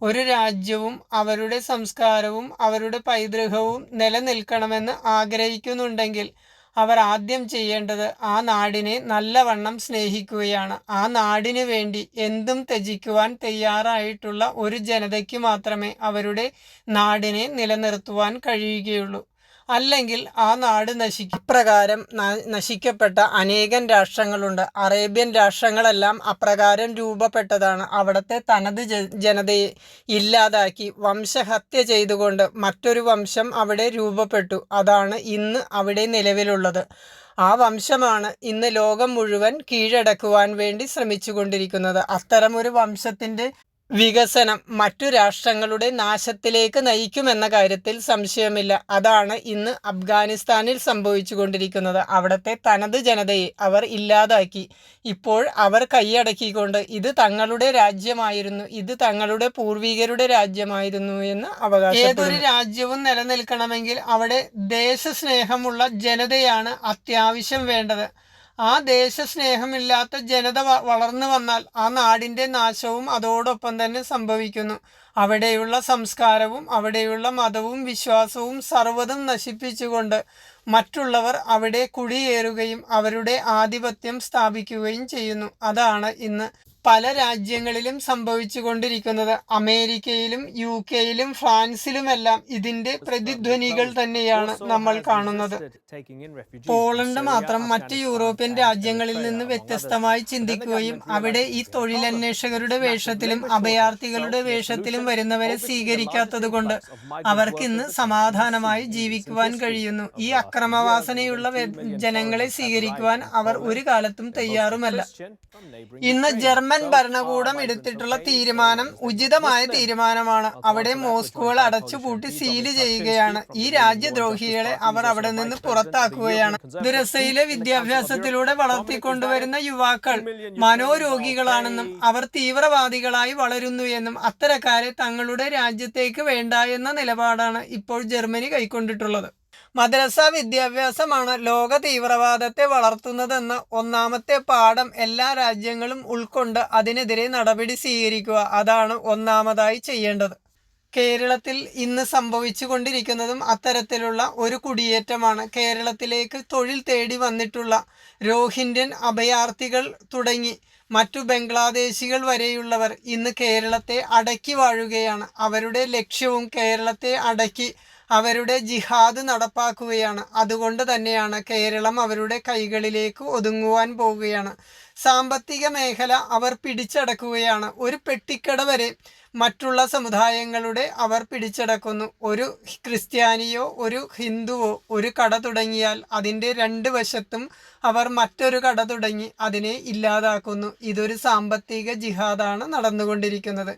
ഒരു രാജ്യവും അവരുടെ സംസ്കാരവും അവരുടെ പൈതൃകവും നിലനിൽക്കണമെന്ന് ആഗ്രഹിക്കുന്നുണ്ടെങ്കിൽ അവർ ആദ്യം ചെയ്യേണ്ടത് ആ നാടിനെ നല്ലവണ്ണം സ്നേഹിക്കുകയാണ്. ആ നാടിനു വേണ്ടി എന്തും ത്യജിക്കുവാൻ തയ്യാറായിട്ടുള്ള ഒരു ജനതയ്ക്ക് മാത്രമേ അവരുടെ നാടിനെ നിലനിർത്തുവാൻ കഴിയുകയുള്ളൂ. അല്ലെങ്കിൽ ആ നാട് നശിക്കും. ഇപ്രകാരം നശിക്കപ്പെട്ട അനേകം രാഷ്ട്രങ്ങളുണ്ട്. അറേബ്യൻ രാഷ്ട്രങ്ങളെല്ലാം അപ്രകാരം രൂപപ്പെട്ടതാണ്. അവിടുത്തെ തനത് ജനതയെ ഇല്ലാതാക്കി വംശഹത്യ ചെയ്തുകൊണ്ട് മറ്റൊരു വംശം അവിടെ രൂപപ്പെട്ടു. അതാണ് ഇന്ന് അവിടെ നിലവിലുള്ളത്. ആ വംശമാണ് ഇന്ന് ലോകം മുഴുവൻ കീഴടക്കുവാൻ വേണ്ടി ശ്രമിച്ചുകൊണ്ടിരിക്കുന്നത്. അത്തരമൊരു വംശത്തിൻ്റെ വികസനം മറ്റു രാഷ്ട്രങ്ങളുടെ നാശത്തിലേക്ക് നയിക്കുമെന്ന കാര്യത്തിൽ സംശയമില്ല. അതാണ് ഇന്ന് അഫ്ഗാനിസ്ഥാനിൽ സംഭവിച്ചുകൊണ്ടിരിക്കുന്നത്. അവിടുത്തെ തനത് ജനതയെ അവർ ഇല്ലാതാക്കി. ഇപ്പോൾ അവർ കൈയടക്കിക്കൊണ്ട് ഇത് തങ്ങളുടെ രാജ്യമായിരുന്നു, ഇത് തങ്ങളുടെ പൂർവികരുടെ രാജ്യമായിരുന്നു എന്ന് അവകാശപ്പെടുന്നു. ഏതൊരു രാജ്യവും നിലനിൽക്കണമെങ്കിൽ അവിടെ ദേശസ്നേഹമുള്ള ജനതയാണ് അത്യാവശ്യം വേണ്ടത്. ആ ദേശസ്നേഹമില്ലാത്ത ജനത വളർന്നു വന്നാൽ ആ നാടിൻ്റെ നാശവും അതോടൊപ്പം തന്നെ സംഭവിക്കുന്നു. അവിടെയുള്ള സംസ്കാരവും അവിടെയുള്ള മതവും വിശ്വാസവും സർവ്വതും നശിപ്പിച്ചുകൊണ്ട് മറ്റുള്ളവർ അവിടെ കുടിയേറുകയും അവരുടെ ആധിപത്യം സ്ഥാപിക്കുകയും ചെയ്യുന്നു. അതാണ് ഇന്ന് പല രാജ്യങ്ങളിലും സംഭവിച്ചു കൊണ്ടിരിക്കുന്നത്. അമേരിക്കയിലും UK-യിലും ഫ്രാൻസിലുമെല്ലാം ഇതിൻ്റെ പ്രതിധ്വനികൾ തന്നെയാണ് നമ്മൾ കാണുന്നത്. പോളണ്ട് മാത്രം മറ്റ് യൂറോപ്യൻ രാജ്യങ്ങളിൽ നിന്ന് വ്യത്യസ്തമായി ചിന്തിക്കുകയും അവിടെ ഈ തൊഴിലന്വേഷകരുടെ വേഷത്തിലും അഭയാർത്ഥികളുടെ വേഷത്തിലും വരുന്നവരെ സ്വീകരിക്കാത്തത് കൊണ്ട് അവർക്കിന്ന് സമാധാനമായി ജീവിക്കുവാൻ കഴിയുന്നു. ഈ അക്രമവാസനയുള്ള ജനങ്ങളെ സ്വീകരിക്കുവാൻ അവർ ഒരു കാലത്തും തയ്യാറുമല്ല. ഇന്ന് ജർമ്മൻ ഭരണകൂടം എടുത്തിട്ടുള്ള തീരുമാനം ഉചിതമായ തീരുമാനമാണ്. അവിടെ മോസ്കുകൾ അടച്ചുപൂട്ടി സീല് ചെയ്യുകയാണ്. ഈ രാജ്യദ്രോഹികളെ അവർ അവിടെ നിന്ന് പുറത്താക്കുകയാണ്. മദ്രസയിലെ വിദ്യാഭ്യാസത്തിലൂടെ വളർത്തിക്കൊണ്ടുവരുന്ന യുവാക്കൾ മനോരോഗികളാണെന്നും അവർ തീവ്രവാദികളായി വളരുന്നു എന്നും അത്തരക്കാരെ തങ്ങളുടെ രാജ്യത്തേക്ക് വേണ്ട എന്ന നിലപാടാണ് ഇപ്പോൾ ജർമ്മനി കൈക്കൊണ്ടിട്ടുള്ളത്. മദ്രസ വിദ്യാഭ്യാസമാണ് ലോക തീവ്രവാദത്തെ വളർത്തുന്നതെന്ന ഒന്നാമത്തെ പാഠം എല്ലാ രാജ്യങ്ങളും ഉൾക്കൊണ്ട് അതിനെതിരെ നടപടി സ്വീകരിക്കുക. അതാണ് ഒന്നാമതായി ചെയ്യേണ്ടത്. കേരളത്തിൽ ഇന്ന് സംഭവിച്ചു കൊണ്ടിരിക്കുന്നതും അത്തരത്തിലുള്ള ഒരു കുടിയേറ്റമാണ്. കേരളത്തിലേക്ക് തൊഴിൽ തേടി വന്നിട്ടുള്ള രോഹിംഗ്യൻ അഭയാർത്ഥികൾ തുടങ്ങി മറ്റു ബംഗ്ലാദേശികൾ വരെയുള്ളവർ ഇന്ന് കേരളത്തെ അടക്കി വാഴുകയാണ്. അവരുടെ ലക്ഷ്യവും കേരളത്തെ അടക്കി അവരുടെ ജിഹാദ് നടപ്പാക്കുകയാണ്. അതുകൊണ്ട് തന്നെയാണ് കേരളം അവരുടെ കൈകളിലേക്ക് ഒതുങ്ങുവാൻ പോവുകയാണ്. സാമ്പത്തിക മേഖല അവർ പിടിച്ചടക്കുകയാണ്. ഒരു പെട്ടിക്കട വരെ മറ്റുള്ള സമുദായങ്ങളുടെ അവർ പിടിച്ചടക്കുന്നു. ഒരു ക്രിസ്ത്യാനിയോ ഒരു ഹിന്ദുവോ ഒരു കട തുടങ്ങിയാൽ അതിൻ്റെ രണ്ട് വശത്തും അവർ മറ്റൊരു കട തുടങ്ങി അതിനെ ഇല്ലാതാക്കുന്നു. ഇതൊരു സാമ്പത്തിക ജിഹാദാണ് നടന്നുകൊണ്ടിരിക്കുന്നത്.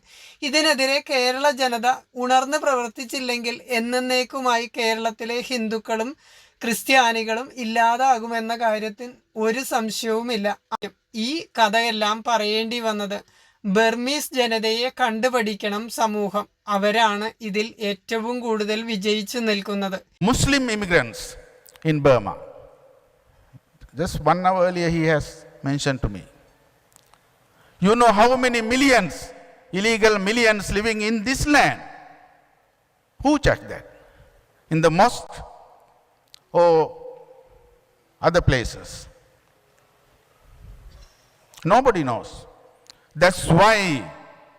ഇതിനെതിരെ കേരള ജനത ഉണർന്ന് പ്രവർത്തിച്ചില്ലെങ്കിൽ എന്നേക്കുമായി കേരളത്തിലെ ഹിന്ദുക്കളും ക്രിസ്ത്യാനികളും ഇല്ലാതാകുമെന്ന കാര്യത്തിൽ ഒരു സംശയവുമില്ല. ഈ കഥയെല്ലാം പറയേണ്ടി വന്നത് ബർമീസ് ജനതയെ കണ്ടുപഠിക്കണം സമൂഹം. അവരാണ് ഇതിൽ ഏറ്റവും കൂടുതൽ വിജയിച്ചു നിൽക്കുന്നത്. Muslim immigrants in Burma. Just 1 hour earlier he has mentioned to me. You know how many millions, illegal millions living in this land? Who checked that? In the mosque or other places? Nobody knows. That's why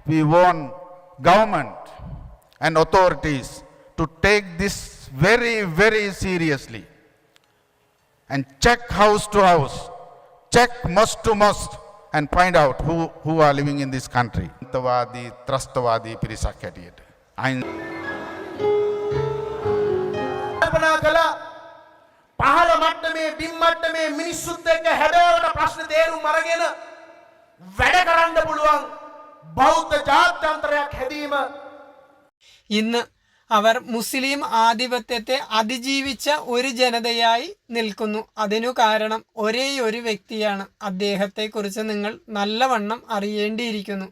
we want government and authorities to take this very, very seriously and check house to house, check mosque to mosque and find out who are living in this country. Trustwadi, trustwadi pirisak හැටියට. කල්පනා කළා පහළ මට්ටමේ බිම් මට්ටමේ මිනිස්සුත් එක්ක හැදෑවට ප්‍රශ්න තේරුම් අරගෙන වැඩ කරන්න පුළුවන් බෞද්ධ ජාත්‍යන්තරයක් හැදීම. ഇന്ന് അവർ മുസ്ലിം ആധിപത്യത്തെ അതിജീവിച്ച ഒരു ജനതയായി നിൽക്കുന്നു. അതിനു കാരണം ഒരേ ഒരു വ്യക്തിയാണ്. അദ്ദേഹത്തെക്കുറിച്ച് നിങ്ങൾ നല്ലവണ്ണം അറിയേണ്ടിയിരിക്കുന്നു.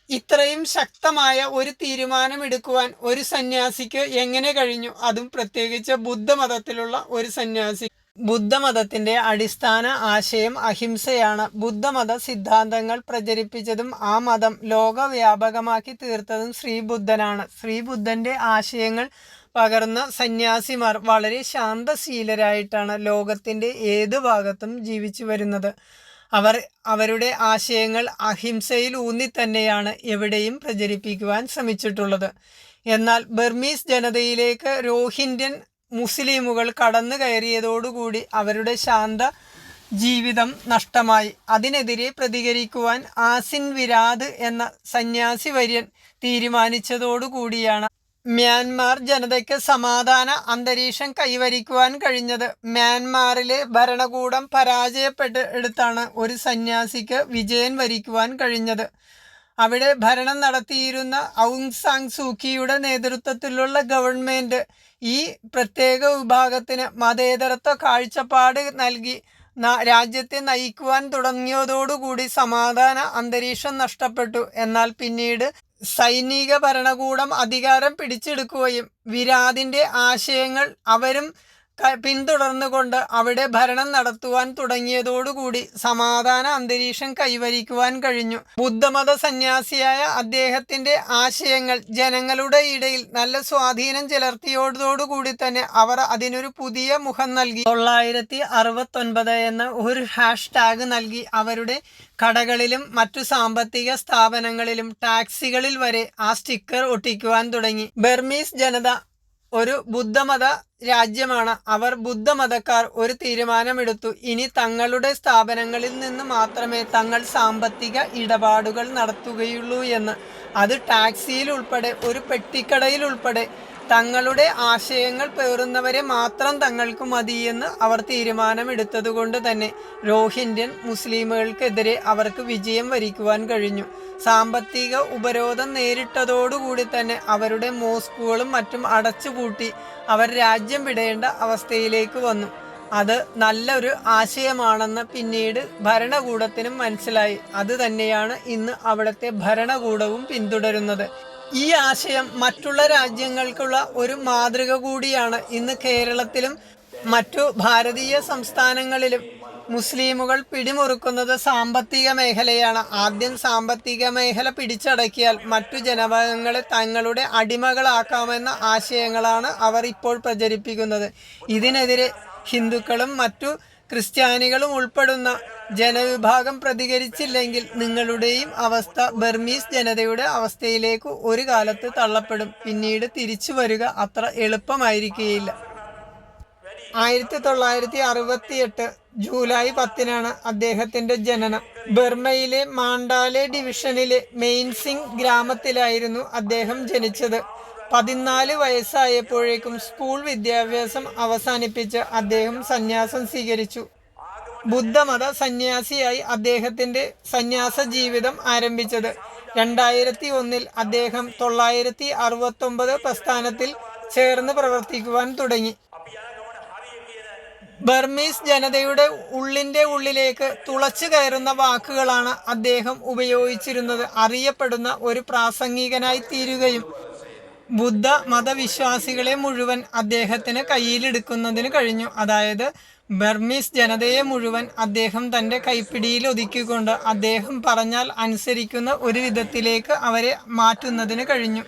ഇത്രയും ശക്തമായ ഒരു തീരുമാനമെടുക്കുവാൻ ഒരു സന്യാസിക്ക് എങ്ങനെ കഴിഞ്ഞു? അതും പ്രത്യേകിച്ച് ബുദ്ധമതത്തിലുള്ള ഒരു സന്യാസി. ബുദ്ധമതത്തിന്റെ അടിസ്ഥാന ആശയം അഹിംസയാണ്. ബുദ്ധമത സിദ്ധാന്തങ്ങൾ പ്രചരിപ്പിച്ചതും ആ മതം ലോകവ്യാപകമാക്കി തീർത്തതും ശ്രീബുദ്ധനാണ്. ശ്രീബുദ്ധന്റെ ആശയങ്ങൾ പകർന്ന സന്യാസിമാർ വളരെ ശാന്തശീലരായിട്ടാണ് ലോകത്തിന്റെ ഏതു ഭാഗത്തും ജീവിച്ചു വരുന്നത്. അവർ അവരുടെ ആശയങ്ങൾ അഹിംസയിൽ ഊന്നി തന്നെയാണ് എവിടെയും പ്രചരിപ്പിക്കുവാൻ ശ്രമിച്ചിട്ടുള്ളത്. എന്നാൽ ബർമീസ് ജനതയിലേക്ക് റോഹിൻഗ്യൻ മുസ്ലിമുകൾ കടന്നു കയറിയതോടുകൂടി അവരുടെ ശാന്ത ജീവിതം നഷ്ടമായി. അതിനെതിരെ പ്രതികരിക്കുവാൻ ആസിൻ വിരാത് എന്ന സന്യാസി വര്യൻ തീരുമാനിച്ചതോടുകൂടിയാണ് മ്യാൻമാർ ജനതയ്ക്ക് സമാധാന അന്തരീക്ഷം കൈവരിക്കുവാൻ കഴിഞ്ഞത്. മ്യാൻമാറിലെ ഭരണകൂടം പരാജയപ്പെട്ടെടുത്താണ് ഒരു സന്യാസിക്ക് വിജയം വരിക്കുവാൻ കഴിഞ്ഞത്. അവിടെ ഭരണം നടത്തിയിരുന്ന ഔങ് സാങ് സൂക്കിയുടെ നേതൃത്വത്തിലുള്ള ഗവൺമെൻറ് ഈ പ്രത്യേക വിഭാഗത്തിന് മതേതരത്വ കാഴ്ചപ്പാട് നൽകി രാജ്യത്തെ നയിക്കുവാൻ തുടങ്ങിയതോടുകൂടി സമാധാന അന്തരീക്ഷം നഷ്ടപ്പെട്ടു. എന്നാൽ പിന്നീട് സൈനിക ഭരണകൂടം അധികാരം പിടിച്ചെടുക്കുകയും വിരാതിൻ്റെ ആശയങ്ങൾ അവരും പിന്തുടർന്നുകൊണ്ട് അവിടെ ഭരണം നടത്തുവാൻ തുടങ്ങിയതോടുകൂടി സമാധാന അന്തരീക്ഷം കൈവരിക്കുവാൻ കഴിഞ്ഞു. ബുദ്ധമത സന്യാസിയായ അദ്ദേഹത്തിന്റെ ആശയങ്ങൾ ജനങ്ങളുടെ ഇടയിൽ നല്ല സ്വാധീനം ചെലുത്തിയതോടുകൂടി തന്നെ അവർ അതിനൊരു പുതിയ മുഖം നൽകി. 969 എന്ന ഒരു ഹാഷ്ടാഗ് നൽകി അവരുടെ കടകളിലും മറ്റു സാമ്പത്തിക സ്ഥാപനങ്ങളിലും ടാക്സികളിൽ വരെ ആ സ്റ്റിക്കർ ഒട്ടിക്കുവാൻ തുടങ്ങി. ബർമീസ് ജനത ഒരു ബുദ്ധമത രാജ്യമാണ്. അവർ ബുദ്ധമതക്കാർ ഒരു തീരുമാനമെടുത്തു. ഇനി തങ്ങളുടെ സ്ഥാപനങ്ങളിൽ നിന്ന് മാത്രമേ തങ്ങൾ സാമ്പത്തിക ഇടപാടുകൾ നടത്തുകയുള്ളൂ എന്ന്. അത് ടാക്സിയിൽ ഉൾപ്പെടെ ഒരു പെട്ടിക്കടയിൽ ഉൾപ്പെടെ തങ്ങളുടെ ആശയങ്ങൾ പേറുന്നവരെ മാത്രം തങ്ങൾക്ക് മതിയെന്ന് അവർ തീരുമാനമെടുത്തതുകൊണ്ട് തന്നെ റോഹിൻഗ്യൻ മുസ്ലിമുകൾക്കെതിരെ അവർക്ക് വിജയം വരിക്കുവാൻ കഴിഞ്ഞു. സാമ്പത്തിക ഉപരോധം നേരിട്ടതോടുകൂടി തന്നെ അവരുടെ മോസ്കുകളും മറ്റും അടച്ചുപൂട്ടി അവർ രാജ്യം വിടേണ്ട അവസ്ഥയിലേക്ക് വന്നു. അത് നല്ലൊരു ആശയമാണെന്ന് പിന്നീട് ഭരണകൂടത്തിനും മനസ്സിലായി. അത് തന്നെയാണ് ഇന്ന് അവിടുത്തെ ഭരണകൂടവും പിന്തുടരുന്നത്. ഈ ആശയം മറ്റുള്ള രാജ്യങ്ങൾക്കുള്ള ഒരു മാതൃക കൂടിയാണ്. ഇന്ന് കേരളത്തിലും മറ്റു ഭാരതീയ സംസ്ഥാനങ്ങളിലും മുസ്ലിമുകൾ പിടിമുറുക്കുന്നത് സാമ്പത്തിക മേഖലയാണ്. ആദ്യം സാമ്പത്തിക മേഖല പിടിച്ചടക്കിയാൽ മറ്റു ജനവിഭാഗങ്ങളെ തങ്ങളുടെ അടിമകളാക്കാമെന്ന ആശയങ്ങളാണ് അവർ ഇപ്പോൾ പ്രചരിപ്പിക്കുന്നത്. ഇതിനെതിരെ ഹിന്ദുക്കളും മറ്റു ക്രിസ്ത്യാനികളും ഉൾപ്പെടുന്ന ജനവിഭാഗം പ്രതികരിച്ചില്ലെങ്കിൽ നിങ്ങളുടെയും അവസ്ഥ ബർമീസ് ജനതയുടെ അവസ്ഥയിലേക്ക് ഒരു കാലത്ത് തള്ളപ്പെടും. പിന്നീട് തിരിച്ചു വരിക അത്ര എളുപ്പമായിരിക്കുകയില്ല. 1968 ജൂലൈ 10 അദ്ദേഹത്തിന്റെ ജനനം. ബർമയിലെ മാണ്ടാലെ ഡിവിഷനിലെ മെയിൻസിംഗ് ഗ്രാമത്തിലായിരുന്നു അദ്ദേഹം ജനിച്ചത്. 14 വയസ്സായപ്പോഴേക്കും സ്കൂൾ വിദ്യാഭ്യാസം അവസാനിപ്പിച്ച് അദ്ദേഹം സന്യാസം സ്വീകരിച്ചു. ബുദ്ധമത സന്യാസിയായി അദ്ദേഹത്തിന്റെ സന്യാസ ജീവിതം ആരംഭിച്ചത്. 2001 അദ്ദേഹം 969 പ്രസ്ഥാനത്തിൽ ചേർന്ന് പ്രവർത്തിക്കുവാൻ തുടങ്ങി. ബർമീസ് ജനതയുടെ ഉള്ളിലേക്ക് തുളച്ചു കയറുന്ന വാക്കുകളാണ് അദ്ദേഹം ഉപയോഗിച്ചിരുന്നത്. അറിയപ്പെടുന്ന ഒരു പ്രാസംഗികനായി തീരുകയും ബുദ്ധ മതവിശ്വാസികളെ മുഴുവൻ അദ്ദേഹത്തിന് കയ്യിലെടുക്കുന്നതിന് കഴിഞ്ഞു. അതായത് ബർമീസ് ജനതയെ മുഴുവൻ അദ്ദേഹം തൻ്റെ കൈപ്പിടിയിൽ ഒതുക്കിക്കൊണ്ട് അദ്ദേഹം പറഞ്ഞാൽ അനുസരിക്കുന്ന ഒരു വിധത്തിലേക്ക് അവരെ മാറ്റുന്നതിന് കഴിഞ്ഞു.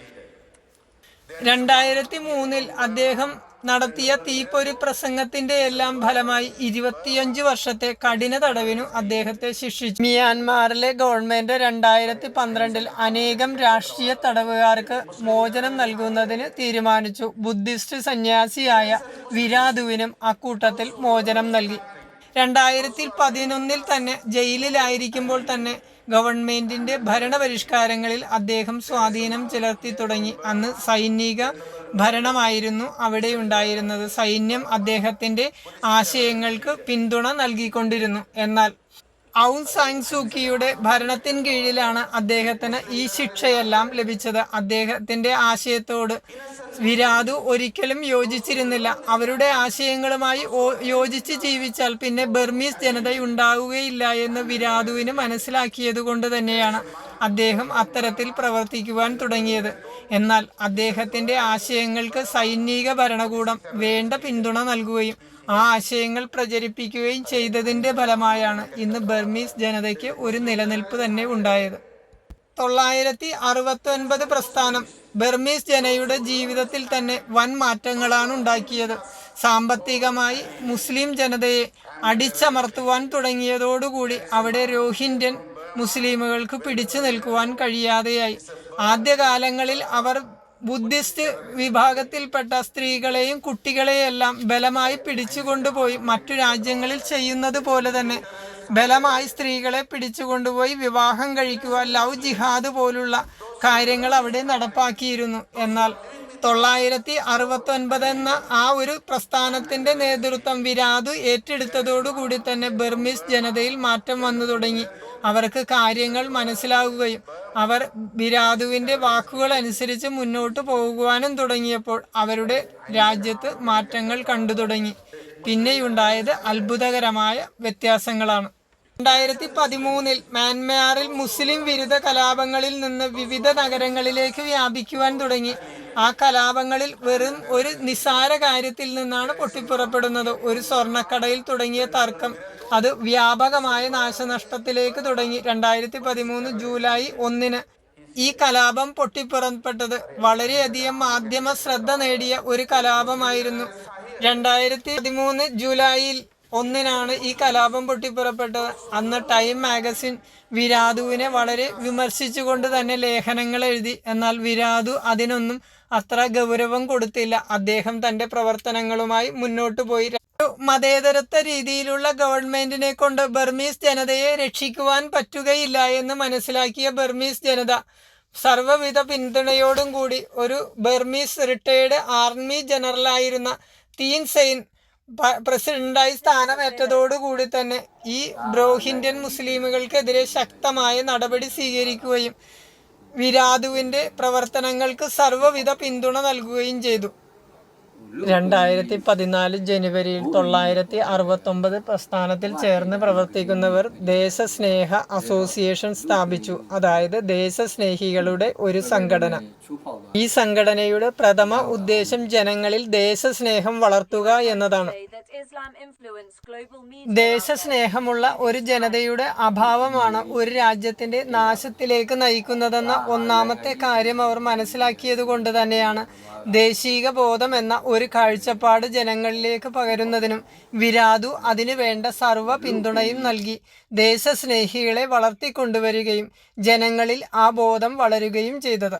2003 അദ്ദേഹം നടത്തിയ തീപ്പൊരി പ്രസംഗത്തിന്റെ എല്ലാം ഫലമായി 25 വർഷത്തെ കഠിന തടവിനു അദ്ദേഹത്തെ ശിക്ഷിച്ചു. മ്യാൻമാറിലെ ഗവൺമെന്റ് 2012 അനേകം രാഷ്ട്രീയ തടവുകാർക്ക് മോചനം നൽകുന്നതിന് തീരുമാനിച്ചു. ബുദ്ധിസ്റ്റ് സന്യാസിയായ വിരാതുവിനും അക്കൂട്ടത്തിൽ മോചനം നൽകി. 2011 തന്നെ ജയിലിലായിരിക്കുമ്പോൾ തന്നെ ഗവൺമെന്റിന്റെ ഭരണപരിഷ്കാരങ്ങളിൽ അദ്ദേഹം സ്വാധീനം ചെലുത്തി തുടങ്ങി. അന്ന് സൈനിക ഭരണമായിരുന്നു അവിടെ ഉണ്ടായിരുന്നത്. സൈന്യം അദ്ദേഹത്തിന്റെ ആശയങ്ങൾക്ക് പിന്തുണ നൽകിക്കൊണ്ടിരുന്നു. എന്നാൽ ഔങ് സാങ് സൂക്കിയുടെ ഭരണത്തിന് കീഴിലാണ് അദ്ദേഹത്തിന് ഈ ശിക്ഷയെല്ലാം ലഭിച്ചത്. അദ്ദേഹത്തിന്റെ ആശയത്തോട് വിരാതു ഒരിക്കലും യോജിച്ചിരുന്നില്ല. അവരുടെ ആശയങ്ങളുമായി യോജിച്ച് ജീവിച്ചാൽ പിന്നെ ബർമീസ് ജനത ഉണ്ടാവുകയില്ല എന്ന് വിരാതുവിന് മനസ്സിലാക്കിയത് കൊണ്ട് തന്നെയാണ് അദ്ദേഹം അത്തരത്തിൽ പ്രവർത്തിക്കുവാൻ തുടങ്ങിയത്. എന്നാൽ അദ്ദേഹത്തിന്റെ ആശയങ്ങൾക്ക് സൈനിക ഭരണകൂടം വേണ്ട പിന്തുണ നൽകുകയും ആ ആശയങ്ങൾ പ്രചരിപ്പിക്കുകയും ചെയ്തതിൻ്റെ ഫലമായാണ് ഇന്ന് ബർമീസ് ജനതയ്ക്ക് ഒരു നിലനിൽപ്പ് തന്നെ ഉണ്ടായത്. 969 പ്രസ്ഥാനം ബർമീസ് ജനതയുടെ ജീവിതത്തിൽ തന്നെ വൻ മാറ്റങ്ങളാണ് ഉണ്ടാക്കിയത്. സാമ്പത്തികമായി മുസ്ലിം ജനതയെ അടിച്ചമർത്തുവാൻ തുടങ്ങിയതോടുകൂടി അവിടെ റോഹിൻഗ്യൻ മുസ്ലിമുകൾക്ക് പിടിച്ചു നിൽക്കുവാൻ കഴിയാതെയായി. ആദ്യകാലങ്ങളിൽ അവർ ബുദ്ധിസ്റ്റ് വിഭാഗത്തിൽപ്പെട്ട സ്ത്രീകളെയും കുട്ടികളെയെല്ലാം ബലമായി പിടിച്ചുകൊണ്ടുപോയി മറ്റു രാജ്യങ്ങളിൽ ചെയ്യുന്നത് പോലെ തന്നെ ബലമായി സ്ത്രീകളെ പിടിച്ചുകൊണ്ടുപോയി വിവാഹം കഴിക്കുക, ലവ് ജിഹാദ് പോലുള്ള കാര്യങ്ങൾ അവിടെ നടപ്പാക്കിയിരുന്നു. എന്നാൽ 969 എന്ന ആ ഒരു പ്രസ്ഥാനത്തിൻ്റെ നേതൃത്വം വിരാതു ഏറ്റെടുത്തതോടുകൂടി തന്നെ ബർമീസ് ജനതയിൽ മാറ്റം വന്നു തുടങ്ങി. അവർക്ക് കാര്യങ്ങൾ മനസ്സിലാകുകയും അവർ വിരാതുവിൻ്റെ വാക്കുകൾ അനുസരിച്ച് മുന്നോട്ട് പോകുവാനും തുടങ്ങിയപ്പോൾ അവരുടെ രാജ്യത്ത് മാറ്റങ്ങൾ കണ്ടു തുടങ്ങി. പിന്നെയുണ്ടായത് അത്ഭുതകരമായ വ്യത്യാസങ്ങളാണ്. 2013 മ്യാൻമാറിൽ മുസ്ലിം വിരുദ്ധ കലാപങ്ങളിൽ നിന്ന് വിവിധ നഗരങ്ങളിലേക്ക് വ്യാപിക്കുവാൻ തുടങ്ങി. ആ കലാപങ്ങളിൽ വെറും ഒരു നിസ്സാര കാര്യത്തിൽ നിന്നാണ് പൊട്ടിപ്പുറപ്പെടുന്നത്. ഒരു സ്വർണ്ണക്കടയിൽ തുടങ്ങിയ തർക്കം അത് വ്യാപകമായ നാശനഷ്ടത്തിലേക്ക് തുടങ്ങി. 2013 ജൂലൈ 1 ഈ കലാപം പൊട്ടിപ്പുറപ്പെട്ടത് വളരെയധികം മാധ്യമ ശ്രദ്ധ നേടിയ ഒരു കലാപമായിരുന്നു. 2013 ജൂലൈയിൽ 1 ഈ കലാപം പൊട്ടിപ്പുറപ്പെട്ടത്. അന്ന് ടൈം മാഗസിൻ വിരാതുവിനെ വളരെ വിമർശിച്ചുകൊണ്ട് തന്നെ ലേഖനങ്ങൾ എഴുതി. എന്നാൽ വിരാതു അതിനൊന്നും അത്ര ഗൗരവം കൊടുത്തില്ല. അദ്ദേഹം തൻ്റെ പ്രവർത്തനങ്ങളുമായി മുന്നോട്ട് പോയി. മതേതരത്വ രീതിയിലുള്ള ഗവൺമെന്റിനെ കൊണ്ട് ബർമീസ് ജനതയെ രക്ഷിക്കുവാൻ പറ്റുകയില്ല എന്ന് മനസ്സിലാക്കിയ ബർമീസ് ജനത സർവ്വവിധ പിന്തുണയോടും കൂടി ഒരു ബർമീസ് റിട്ടയേർഡ് ആർമി ജനറലായിരുന്ന തീൻ സെയിൻ പ്രസിഡന്റായി സ്ഥാനമേറ്റതോടുകൂടി തന്നെ ഈ റോഹിൻഗ്യൻ മുസ്ലിമുകൾക്കെതിരെ ശക്തമായ നടപടി സ്വീകരിക്കുകയും വിരാതുവിൻ്റെ പ്രവർത്തനങ്ങൾക്ക് സർവ്വവിധ പിന്തുണ നൽകുകയും ചെയ്തു. 2014 ജനുവരിയിൽ 969 പ്രസ്ഥാനത്തിൽ ചേർന്ന് പ്രവർത്തിക്കുന്നവർ ദേശസ്നേഹ അസോസിയേഷൻ സ്ഥാപിച്ചു. അതായത് ദേശസ്നേഹികളുടെ ഒരു സംഘടന. ഈ സംഘടനയുടെ പ്രഥമ ഉദ്ദേശം ജനങ്ങളിൽ ദേശസ്നേഹം വളർത്തുക എന്നതാണ്. ദേശസ്നേഹമുള്ള ഒരു ജനതയുടെ അഭാവമാണ് ഒരു രാജ്യത്തിന്റെ നാശത്തിലേക്ക് നയിക്കുന്നതെന്ന ഒന്നാമത്തെ കാര്യം അവർ മനസ്സിലാക്കിയത് കൊണ്ട് തന്നെയാണ് ദേശീയ ബോധം എന്ന ഒരു കാഴ്ചപ്പാട് ജനങ്ങളിലേക്ക് പകരുന്നതിനും വിരാതു അതിനു വേണ്ട സർവ്വ പിന്തുണയും നൽകി ദേശസ്നേഹികളെ വളർത്തിക്കൊണ്ടുവരികയും ജനങ്ങളിൽ ആ ബോധം വളരുകയും ചെയ്തത്.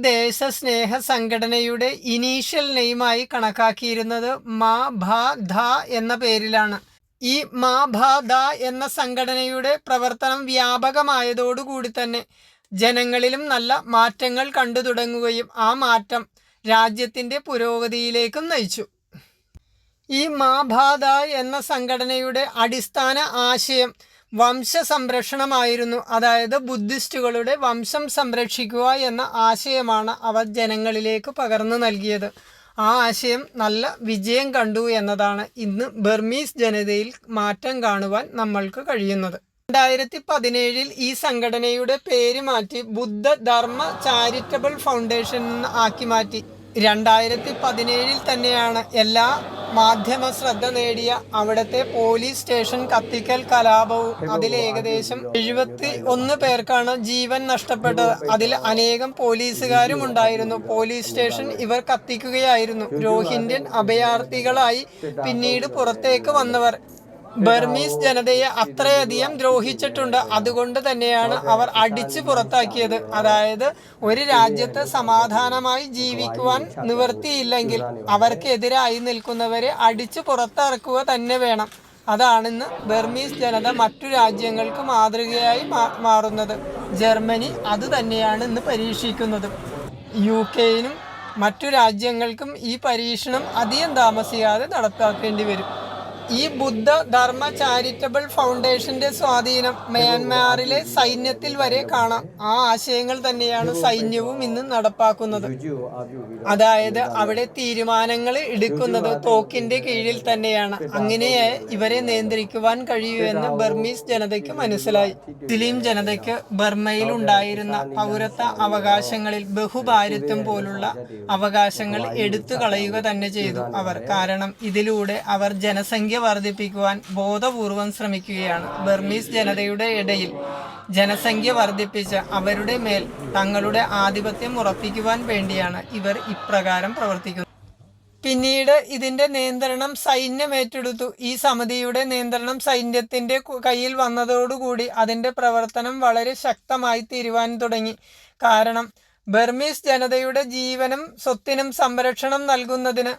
ദേശസ്നേഹ സംഘടനയുടെ ഇനീഷ്യൽ നെയിമായി കണക്കാക്കിയിരുന്നത് മാ ഭാ ധ എന്ന പേരിലാണ്. ഈ മാ ഭാ ധ എന്ന സംഘടനയുടെ പ്രവർത്തനം വ്യാപകമായതോടുകൂടി തന്നെ ജനങ്ങളിലും നല്ല മാറ്റങ്ങൾ കണ്ടു തുടങ്ങുകയും ആ മാറ്റം രാജ്യത്തിൻ്റെ പുരോഗതിയിലേക്കും നയിച്ചു. ഈ മാ ഭാ ധ എന്ന സംഘടനയുടെ അടിസ്ഥാന ആശയം വംശ സംരക്ഷണമായിരുന്നു. അതായത് ബുദ്ധിസ്റ്റുകളുടെ വംശം സംരക്ഷിക്കുക എന്ന ആശയമാണ് അവർ ജനങ്ങളിലേക്ക് പകർന്നു നൽകിയത്. ആ ആശയം നല്ല വിജയം കണ്ടു എന്നതാണ് ഇന്ന് ബർമീസ് ജനതയിൽ മാറ്റം കാണുവാൻ നമ്മൾക്ക് കഴിയുന്നത്. 2017 ഈ സംഘടനയുടെ പേര് മാറ്റി ബുദ്ധ ധർമ്മ ചാരിറ്റബിൾ ഫൗണ്ടേഷൻ ആക്കി മാറ്റി. 2017 തന്നെയാണ് എല്ലാ മാധ്യമ ശ്രദ്ധ നേടിയ അവിടുത്തെ പോലീസ് സ്റ്റേഷൻ കത്തിക്കൽ കലാപവും. അതിൽ ഏകദേശം 71 പേർക്കാണ് ജീവൻ നഷ്ടപ്പെട്ടത്. അതിൽ അനേകം പോലീസുകാരും ഉണ്ടായിരുന്നു. പോലീസ് സ്റ്റേഷൻ ഇവർ കത്തിക്കുകയായിരുന്നു. റോഹിൻഗ്യൻ അഭയാർത്ഥികളായി പിന്നീട് പുറത്തേക്ക് വന്നവർ ബർമീസ് ജനതയെ അത്രയധികം ദ്രോഹിച്ചിട്ടുണ്ട്. അതുകൊണ്ട് തന്നെയാണ് അവർ അടിച്ചു പുറത്താക്കിയത്. അതായത് ഒരു രാജ്യത്ത് സമാധാനമായി ജീവിക്കുവാൻ നിവൃത്തിയില്ലെങ്കിൽ അവർക്കെതിരായി നിൽക്കുന്നവരെ അടിച്ചു പുറത്തിറക്കുക തന്നെ വേണം. അതാണിന്ന് ബർമീസ് ജനത മറ്റു രാജ്യങ്ങൾക്ക് മാതൃകയായി മാറുന്നത്. ജർമ്മനി അത് തന്നെയാണ് ഇന്ന് പരീക്ഷിക്കുന്നത്. UK-നും മറ്റു രാജ്യങ്ങൾക്കും ഈ പരീക്ഷണം അധികം താമസിയാതെ നടപ്പാക്കേണ്ടി വരും. ഈ ബുദ്ധ ധർമ്മ ചാരിറ്റബിൾ ഫൗണ്ടേഷന്റെ സ്വാധീനം മ്യാൻമാറിലെ സൈന്യത്തിൽ വരെ കാണാം. ആ ആശയങ്ങൾ തന്നെയാണ് സൈന്യവും ഇന്ന് നടപ്പാക്കുന്നത്. അതായത് അവിടെ തീരുമാനങ്ങൾ എടുക്കുന്നത് തോക്കിന്റെ കീഴിൽ തന്നെയാണ്. അങ്ങനെ ഇവരെ നിയന്ത്രിക്കുവാൻ കഴിയുമെന്ന് ബർമീസ് ജനതയ്ക്ക് മനസ്സിലായി. മുസ്ലിം ജനതയ്ക്ക് ബർമയിൽ ഉണ്ടായിരുന്ന പൗരത്വ അവകാശങ്ങളിൽ ബഹുഭാരിത്വം പോലുള്ള അവകാശങ്ങൾ എടുത്തു കളയുക തന്നെ ചെയ്തു അവർ. കാരണം ഇതിലൂടെ അവർ ജനസംഖ്യ വർദ്ധിപ്പിക്കുവാൻ ബോധപൂർവം ശ്രമിക്കുകയാണ്. ബർമീസ് ജനതയുടെ ഇടയിൽ ജനസംഖ്യ വർദ്ധിപ്പിച്ച് അവരുടെ മേൽ തങ്ങളുടെ ആധിപത്യം ഉറപ്പിക്കുവാൻ വേണ്ടിയാണ് ഇവർ ഇപ്രകാരം പ്രവർത്തിക്കുന്നത്. പിന്നീട് ഇതിന്റെ നിയന്ത്രണം സൈന്യം ഏറ്റെടുത്തു. ഈ സമിതിയുടെ നിയന്ത്രണം സൈന്യത്തിന്റെ കയ്യിൽ വന്നതോടുകൂടി അതിന്റെ പ്രവർത്തനം വളരെ ശക്തമായി തീരുവാൻ തുടങ്ങി. കാരണം ബർമീസ് ജനതയുടെ ജീവനും സ്വത്തിനും സംരക്ഷണം നൽകുന്നതിന്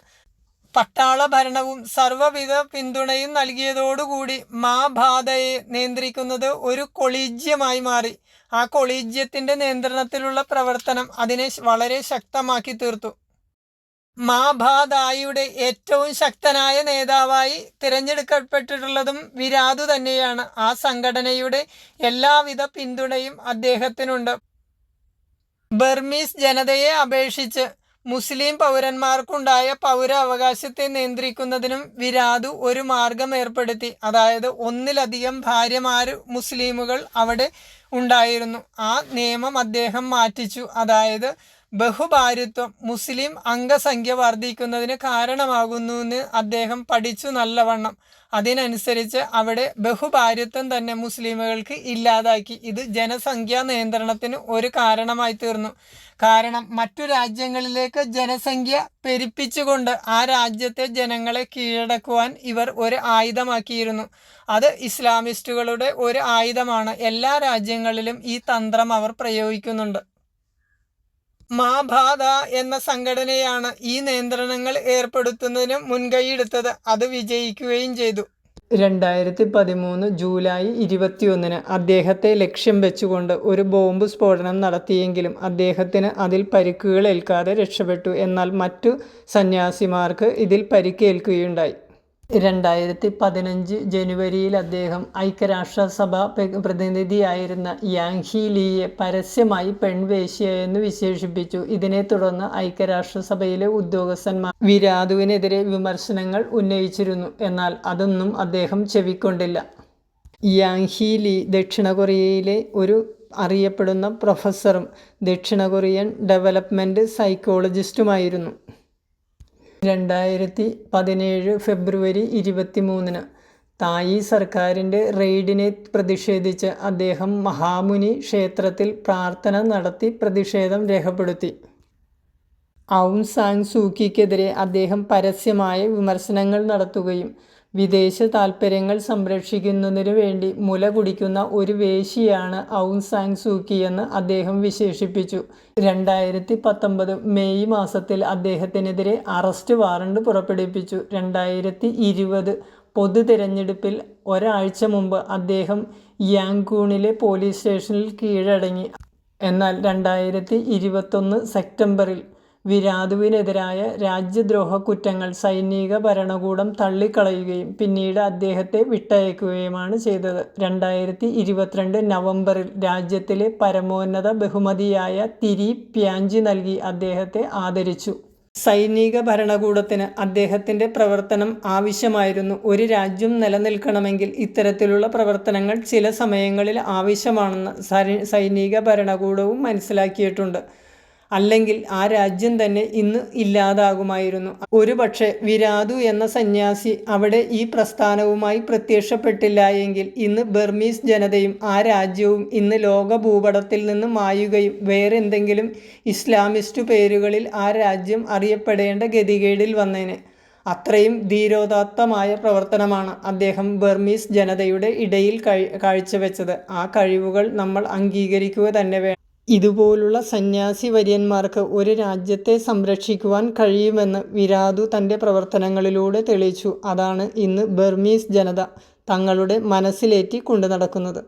പട്ടാള ഭരണവും സർവ്വവിധ പിന്തുണയും നൽകിയതോടുകൂടി മാഭാധയെ നിയന്ത്രിക്കുന്നത് ഒരു കൊളീജ്യമായി മാറി. ആ കൊളീജ്യത്തിന്റെ നിയന്ത്രണത്തിലുള്ള പ്രവർത്തനം അതിനെ വളരെ ശക്തമാക്കി തീർത്തു. മാഭാധായുടെ ഏറ്റവും ശക്തനായ നേതാവായി തിരഞ്ഞെടുക്കപ്പെട്ടിട്ടുള്ളതും വിരാതു തന്നെയാണ്. ആ സംഘടനയുടെ എല്ലാവിധ പിന്തുണയും അദ്ദേഹത്തിനുണ്ട്. ബർമീസ് ജനതയെ അപേക്ഷിച്ച് മുസ്ലിം പൗരന്മാർക്കുണ്ടായ പൗരാവകാശത്തെ നിയന്ത്രിക്കുന്നതിനും വിരാതു ഒരു മാർഗം ഏർപ്പെടുത്തി. അതായത് ഒന്നിലധികം ഭാര്യമാര് മുസ്ലിമുകൾ അവിടെ ഉണ്ടായിരുന്നു. ആ നിയമം അദ്ദേഹം മാറ്റിച്ചു. അതായത് ബഹുഭാര്യത്വം മുസ്ലിം അംഗസംഖ്യ വർദ്ധിക്കുന്നതിന് കാരണമാകുന്നുവെന്ന് അദ്ദേഹം പഠിച്ചു നല്ലവണ്ണം. അതിനനുസരിച്ച് അവിടെ ബഹുഭാര്യത്വം തന്നെ മുസ്ലിമുകൾക്ക് ഇല്ലാതാക്കി. ഇത് ജനസംഖ്യാ നിയന്ത്രണത്തിന് ഒരു കാരണമായി തീർന്നു. കാരണം മറ്റു രാജ്യങ്ങളിലേക്ക് ജനസംഖ്യ പെരുപ്പിച്ചുകൊണ്ട് ആ രാജ്യത്തെ ജനങ്ങളെ കീഴടക്കുവാൻ ഇവർ ഒരു ആയുധമാക്കിയിരുന്നു. അത് ഇസ്ലാമിസ്റ്റുകളുടെ ഒരു ആയുധമാണ്. എല്ലാ രാജ്യങ്ങളിലും ഈ തന്ത്രം അവർ പ്രയോഗിക്കുന്നുണ്ട്. മാഭാധ എന്ന സംഘടനയാണ് ഈ നിയന്ത്രണങ്ങൾ ഏർപ്പെടുത്തുന്നതിന് മുൻകൈയെടുത്തത്. അത് വിജയിക്കുകയും ചെയ്തു. 2013 ജൂലൈ 21 അദ്ദേഹത്തെ ലക്ഷ്യം വെച്ചുകൊണ്ട് ഒരു ബോംബ് സ്ഫോടനം നടത്തിയെങ്കിലും അദ്ദേഹത്തിന് അതിൽ പരിക്കുകൾ ഏൽക്കാതെ രക്ഷപ്പെട്ടു. എന്നാൽ മറ്റു സന്യാസിമാർക്ക് ഇതിൽ പരിക്കേൽക്കുകയുണ്ടായി. 2015 ജനുവരിയിൽ അദ്ദേഹം ഐക്യരാഷ്ട്രസഭ പ്രതിനിധിയായിരുന്ന യാങ് ഹി ലീയെ പരസ്യമായി പെൺവേശ്യയെന്ന് വിശേഷിപ്പിച്ചു. ഇതിനെ തുടർന്ന് ഐക്യരാഷ്ട്രസഭയിലെ ഉദ്യോഗസ്ഥന്മാർ വിരാതുവിനെതിരെ വിമർശനങ്ങൾ ഉന്നയിച്ചിരുന്നു. എന്നാൽ അതൊന്നും അദ്ദേഹം ചെവിക്കൊണ്ടില്ല. യാങ് ഹി ലീ ദക്ഷിണ കൊറിയയിലെ ഒരു അറിയപ്പെടുന്ന പ്രൊഫസറും ദക്ഷിണ കൊറിയൻ ഡെവലപ്മെൻറ്റ് സൈക്കോളജിസ്റ്റുമായിരുന്നു. 2017 ഫെബ്രുവരി 23 തായി സർക്കാരിൻ്റെ റെയ്ഡിനെ പ്രതിഷേധിച്ച് അദ്ദേഹം മഹാമുനി ക്ഷേത്രത്തിൽ പ്രാർത്ഥന നടത്തി പ്രതിഷേധം രേഖപ്പെടുത്തി. ഔങ് സാങ് സൂക്കിക്കെതിരെ അദ്ദേഹം പരസ്യമായ വിമർശനങ്ങൾ നടത്തുകയും വിദേശ താൽപ്പര്യങ്ങൾ സംരക്ഷിക്കുന്നതിനു വേണ്ടി മുല കുടിക്കുന്ന ഒരു വേശ്യയാണ് ഔങ് സാങ് സൂക്കി എന്ന് അദ്ദേഹം വിശേഷിപ്പിച്ചു. 2019 മെയ് മാസത്തിൽ അദ്ദേഹത്തിനെതിരെ അറസ്റ്റ് വാറണ്ട് പുറപ്പെടുവിപ്പിച്ചു. 2020 പൊതു തിരഞ്ഞെടുപ്പിൽ ഒരാഴ്ച മുമ്പ് അദ്ദേഹം യാങ്കൂണിലെ പോലീസ് സ്റ്റേഷനിൽ കീഴടങ്ങി. എന്നാൽ 2021 സെപ്റ്റംബറിൽ വിരാതുവിനെതിരായ രാജ്യദ്രോഹ കുറ്റങ്ങൾ സൈനിക ഭരണകൂടം തള്ളിക്കളയുകയും പിന്നീട് അദ്ദേഹത്തെ വിട്ടയക്കുകയുമാണ് ചെയ്തത്. 2022 നവംബറിൽ രാജ്യത്തിലെ പരമോന്നത ബഹുമതിയായ തിരി പ്യാഞ്ചി നൽകി അദ്ദേഹത്തെ ആദരിച്ചു. സൈനിക ഭരണകൂടത്തിന് അദ്ദേഹത്തിൻ്റെ പ്രവർത്തനം ആവശ്യമായിരുന്നു. ഒരു രാജ്യം നിലനിൽക്കണമെങ്കിൽ ഇത്തരത്തിലുള്ള പ്രവർത്തനങ്ങൾ ചില സമയങ്ങളിൽ ആവശ്യമാണെന്ന് സൈനിക ഭരണകൂടവും മനസ്സിലാക്കിയിട്ടുണ്ട്. അല്ലെങ്കിൽ ആ രാജ്യം തന്നെ ഇന്ന് ഇല്ലാതാകുമായിരുന്നു. ഒരുപക്ഷെ വിരാതു എന്ന സന്യാസി അവിടെ ഈ പ്രസ്ഥാനവുമായി പ്രത്യക്ഷപ്പെട്ടില്ല എങ്കിൽ ഇന്ന് ബർമീസ് ജനതയും ആ രാജ്യവും ഇന്ന് ലോക ഭൂപടത്തിൽ നിന്ന് മായുകയും വേറെന്തെങ്കിലും ഇസ്ലാമിസ്റ്റ് പേരുകളിൽ ആ രാജ്യം അറിയപ്പെടേണ്ട ഗതികേടിൽ വന്നേനെ. അത്രയും ധീരോദാത്തമായ പ്രവർത്തനമാണ് അദ്ദേഹം ബർമീസ് ജനതയുടെ ഇടയിൽ കാഴ്ചവെച്ചത്. ആ കഴിവുകൾ നമ്മൾ അംഗീകരിക്കുക തന്നെ വേണം. ഇതുപോലുള്ള സന്യാസി വര്യന്മാർക്ക് ഒരു രാജ്യത്തെ സംരക്ഷിക്കുവാൻ കഴിയുമെന്ന് വിരാതു തൻ്റെ പ്രവർത്തനങ്ങളിലൂടെ തെളിയിച്ചു. അതാണ് ഇന്ന് ബർമീസ് ജനത തങ്ങളുടെ മനസ്സിലേറ്റി കൊണ്ടു നടക്കുന്നത്.